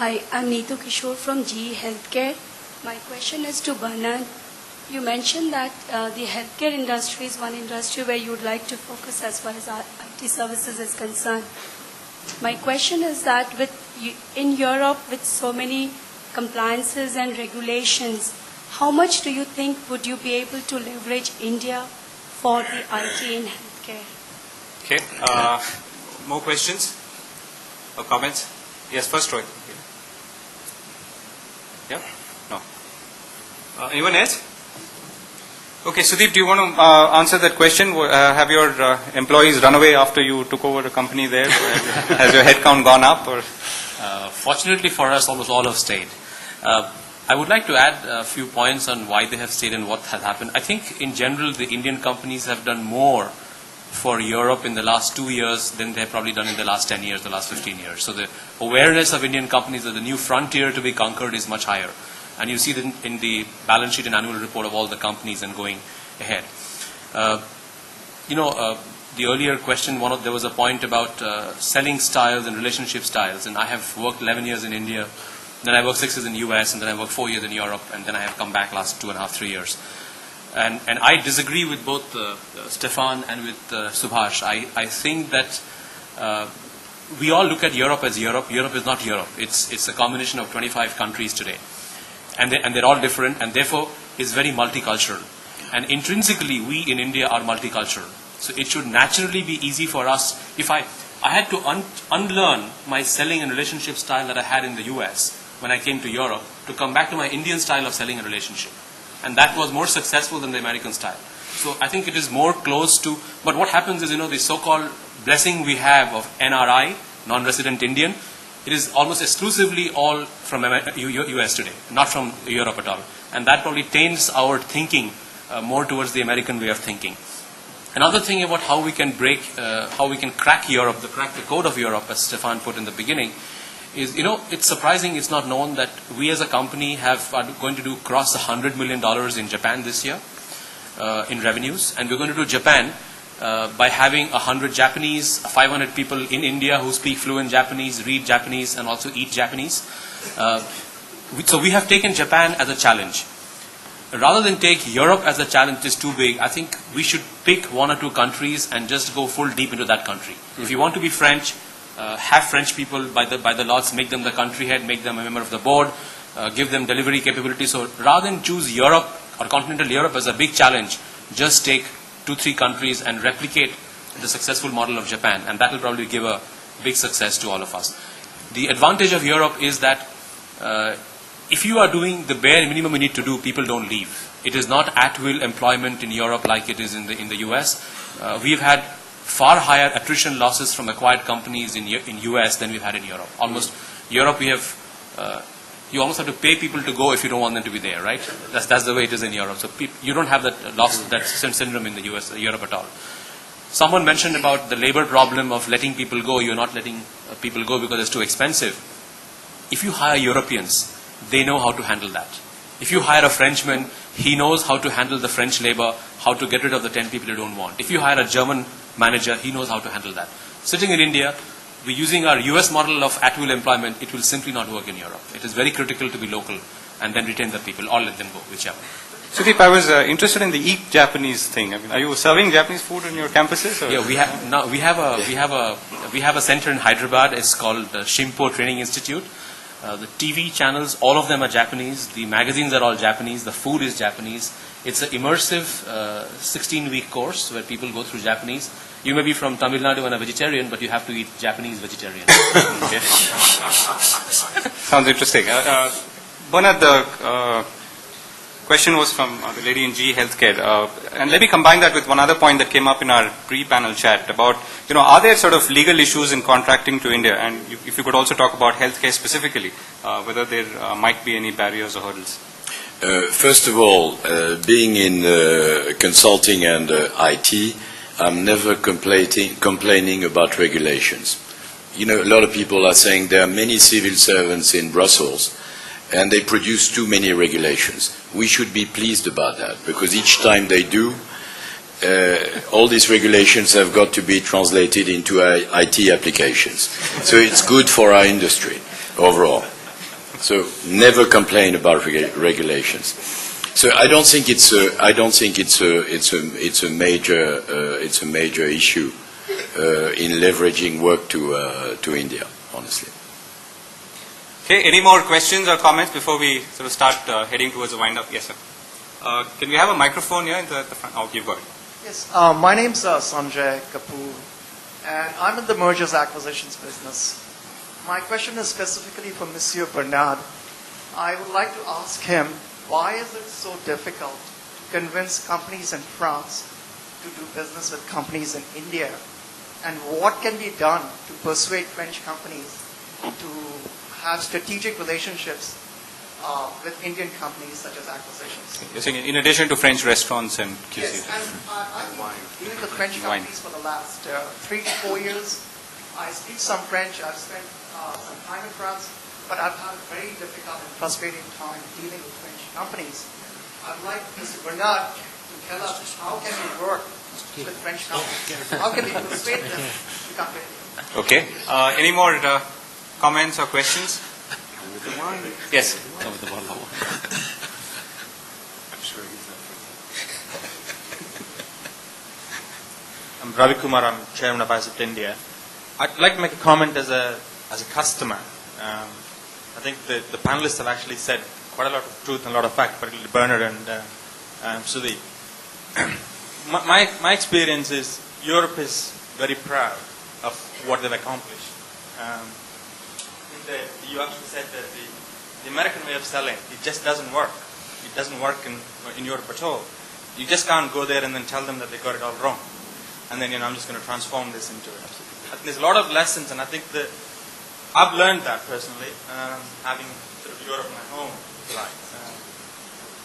Hi, I'm Neetu Kishore from GE Healthcare. My question is to Bernard. You mentioned that the healthcare industry is one industry where you would like to focus as far as IT services is concerned. My question is that in Europe, with so many compliances and regulations, how much do you think would you be able to leverage India for the IT in healthcare? Okay. More questions or comments? Yes, first Roy. Yeah? No. Anyone else? Okay, Sudeep, do you want to answer that question? Have your employees run away after you took over the company there? Has your headcount gone up? Or? Fortunately for us, almost all have stayed. I would like to add a few points on why they have stayed and what has happened. I think in general, the Indian companies have done more for Europe in the last 2 years than they have probably done in the last 10 years, the last 15 years. So the awareness of Indian companies that the new frontier to be conquered is much higher. And you see that in the balance sheet and annual report of all the companies and going ahead. The earlier question, there was a point about selling styles and relationship styles. And I have worked 11 years in India, then I worked 6 years in the US, and then I worked 4 years in Europe, and then I have come back last 2.5, 3 years. And I disagree with both Stefan and with Subhash. I think that we all look at Europe as Europe. Europe is not Europe. It's a combination of 25 countries today. And they're all different, and therefore is very multicultural. And intrinsically, we in India are multicultural. So it should naturally be easy for us. If I had to unlearn my selling and relationship style that I had in the US when I came to Europe to come back to my Indian style of selling a relationship. And that was more successful than the American style. So I think it is more close to, but what happens is, the so-called blessing we have of NRI, non-resident Indian, it is almost exclusively all from US today, not from Europe at all. And that probably taints our thinking more towards the American way of thinking. Another thing about how we can crack Europe, crack the code of Europe, as Stefan put in the beginning, is, it's surprising it's not known that we as a company are going to cross $100 million in Japan this year in revenues. And we're going to do Japan by having 100 Japanese, 500 people in India who speak fluent Japanese, read Japanese, and also eat Japanese. So we have taken Japan as a challenge. Rather than take Europe as a challenge, which is too big, I think we should pick 1 or 2 countries and just go full deep into that country. If you want to be French, have French people by the lots, make them the country head, make them a member of the board, give them delivery capability. So rather than choose Europe or continental Europe as a big challenge, just take 2-3 countries and replicate the successful model of Japan, and that will probably give a big success to all of us. The advantage of Europe is that if you are doing the bare minimum you need to do, people don't leave. It is not at-will employment in Europe like it is in the US. We've had far higher attrition losses from acquired companies in US than we've had in Europe. Europe we have, you almost have to pay people to go if you don't want them to be there, right? That's the way it is in Europe. So you don't have that that syndrome in the Europe at all. Someone mentioned about the labor problem of letting people go. You're not letting people go because it's too expensive. If you hire Europeans, they know how to handle that. If you hire a Frenchman, he knows how to handle the French labor, how to get rid of the 10 people you don't want. If you hire a German manager, he knows how to handle that. Sitting in India, we're using our US model of at-will employment. It will simply not work in Europe. It is very critical to be local and then retain the people or let them go, whichever. Sudeep, I was interested in the Eat Japanese thing. I mean, are you serving Japanese food in your campuses? Or? Yeah, we have a center in Hyderabad. It's called Shimpo Training Institute. The TV channels, all of them are Japanese. The magazines are all Japanese. The food is Japanese. It's an immersive 16-week course where people go through Japanese. You may be from Tamil Nadu and a vegetarian, but you have to eat Japanese vegetarian. Sounds interesting. Bernard, the question was from the lady in GE Healthcare. And let me combine that with one other point that came up in our pre-panel chat about, are there sort of legal issues in contracting to India? And if you could also talk about healthcare specifically, whether there might be any barriers or hurdles. First of all, being in consulting and IT, I'm never complaining about regulations. A lot of people are saying there are many civil servants in Brussels and they produce too many regulations. We should be pleased about that because each time they do, all these regulations have got to be translated into IT applications. So it's good for our industry overall. So never complain about regulations. So I don't think it's a major issue in leveraging work to India, honestly. Okay, any more questions or comments before we sort of start heading towards the wind-up? Yes, sir. Can we have a microphone here in the front? Oh, you've got it. Yes, my name's Sanjay Kapoor, and I'm in the mergers acquisitions business. My question is specifically for Monsieur Bernard. I would like to ask him, why is it so difficult to convince companies in France to do business with companies in India? And what can be done to persuade French companies to have strategic relationships with Indian companies such as acquisitions? You're saying in addition to French restaurants and QC? Yes, and I've been dealing with French companies for the last 3 to 4 years. I speak some French. I've spent some time in France, but I've had a very difficult and frustrating time dealing with French companies. I'd like Mr. Bernard to tell us how can we work with French companies? How can we persuade them to come to India? Okay. Any more comments or questions? Yes. Come with the bottle of water. I'm sure he's not I'm Ravi Kumar, I'm Chairman of ISIT India. I'd like to make a comment as a customer. I think the panelists have actually said quite a lot of truth and a lot of fact, particularly Bernard and Sudhi. My experience is Europe is very proud of what they've accomplished. You actually said that the American way of selling, it just doesn't work. It doesn't work in Europe at all. You just can't go there and then tell them that they got it all wrong. And then, I'm just going to transform this into it. I think there's a lot of lessons, and I think that I've learned that personally, having sort of Europe my home life.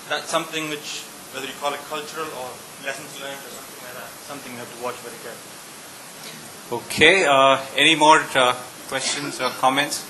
That's something which, whether you call it cultural or lessons learned or something like that, something you have to watch very carefully. Okay. Any more questions or comments?